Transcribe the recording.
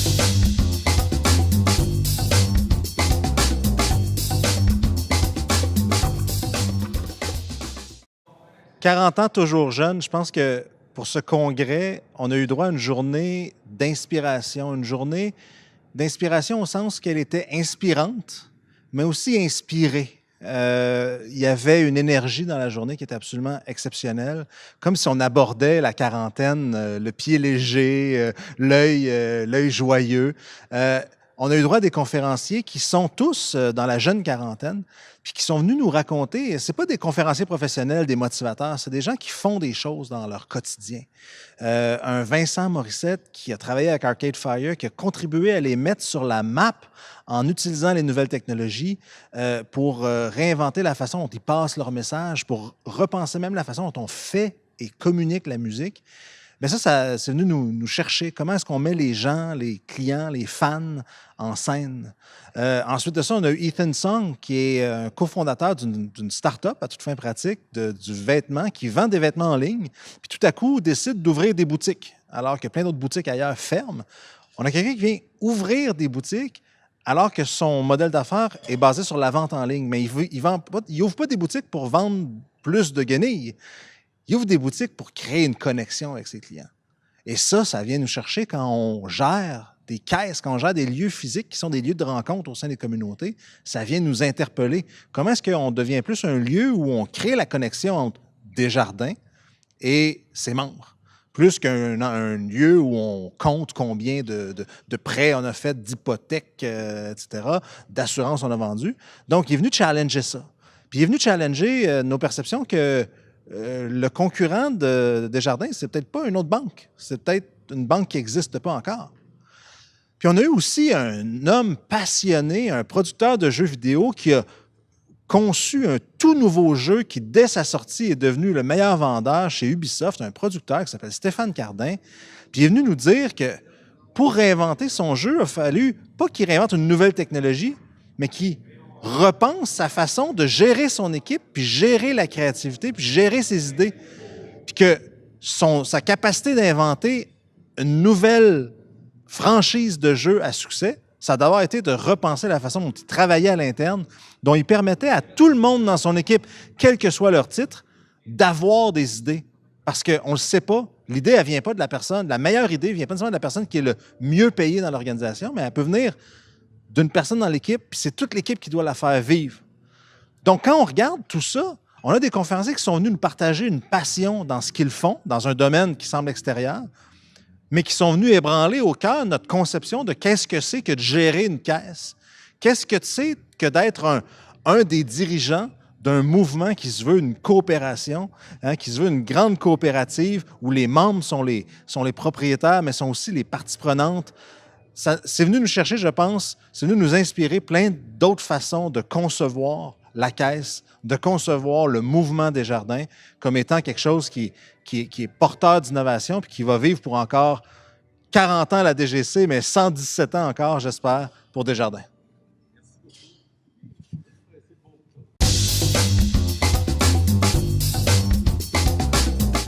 « 40 ans, toujours jeune », je pense que pour ce congrès, on a eu droit à une journée d'inspiration, une journée d'inspiration au sens qu'elle était inspirante, mais aussi inspirée. Il y avait une énergie dans la journée qui était absolument exceptionnelle, comme si on abordait la quarantaine, le pied léger, l'œil joyeux. On a eu droit à des conférenciers qui sont tous dans la jeune quarantaine, puis qui sont venus nous raconter, c'est pas des conférenciers professionnels, des motivateurs, c'est des gens qui font des choses dans leur quotidien. Un Vincent Morissette qui a travaillé avec Arcade Fire, qui a contribué à les mettre sur la map en utilisant les nouvelles technologies pour réinventer la façon dont ils passent leur message, pour repenser même la façon dont on fait et communique la musique. Mais ça c'est venu nous chercher. Comment est-ce qu'on met les gens, les clients, les fans en scène? Ensuite de ça, on a eu Ethan Song, qui est un cofondateur d'une start-up à toute fin pratique, du vêtement, qui vend des vêtements en ligne, puis tout à coup décide d'ouvrir des boutiques, alors que plein d'autres boutiques ailleurs ferment. On a quelqu'un qui vient ouvrir des boutiques alors que son modèle d'affaires est basé sur la vente en ligne. Mais il n'ouvre pas des boutiques pour vendre plus de guenilles. Il ouvre des boutiques pour créer une connexion avec ses clients. Et ça vient nous chercher quand on gère des caisses, quand on gère des lieux physiques qui sont des lieux de rencontre au sein des communautés. Ça vient nous interpeller. Comment est-ce qu'on devient plus un lieu où on crée la connexion entre Desjardins et ses membres? Plus qu'un lieu où on compte combien de prêts on a fait, d'hypothèques, etc., d'assurances on a vendues. Donc, il est venu challenger ça. Puis il est venu challenger nos perceptions que le concurrent de Desjardins, c'est peut-être pas une autre banque. C'est peut-être une banque qui n'existe pas encore. Puis on a eu aussi un homme passionné, un producteur de jeux vidéo qui a conçu un tout nouveau jeu qui, dès sa sortie, est devenu le meilleur vendeur chez Ubisoft, un producteur qui s'appelle Stéphane Cardin. Puis il est venu nous dire que pour réinventer son jeu, il a fallu pas qu'il réinvente une nouvelle technologie, mais qu'il repense sa façon de gérer son équipe, puis gérer la créativité, puis gérer ses idées. Puis que sa capacité d'inventer une nouvelle franchise de jeu à succès, ça a d'abord été de repenser la façon dont il travaillait à l'interne, dont il permettait à tout le monde dans son équipe, quel que soit leur titre, d'avoir des idées. Parce qu'on ne le sait pas, l'idée, elle ne vient pas de la personne, la meilleure idée ne vient pas nécessairement de la personne qui est le mieux payée dans l'organisation, mais elle peut venir d'une personne dans l'équipe, puis c'est toute l'équipe qui doit la faire vivre. Donc, quand on regarde tout ça, on a des conférenciers qui sont venus nous partager une passion dans ce qu'ils font, dans un domaine qui semble extérieur, mais qui sont venus ébranler au cœur notre conception de qu'est-ce que c'est que de gérer une caisse. Qu'est-ce que c'est que d'être un des dirigeants d'un mouvement qui se veut une coopération, qui se veut une grande coopérative où les membres sont les propriétaires, mais sont aussi les parties prenantes. C'est venu nous chercher, je pense, c'est venu nous inspirer plein d'autres façons de concevoir la caisse, de concevoir le mouvement Desjardins comme étant quelque chose qui est porteur d'innovation puis qui va vivre pour encore 40 ans la DGC, mais 117 ans encore, j'espère, pour Desjardins.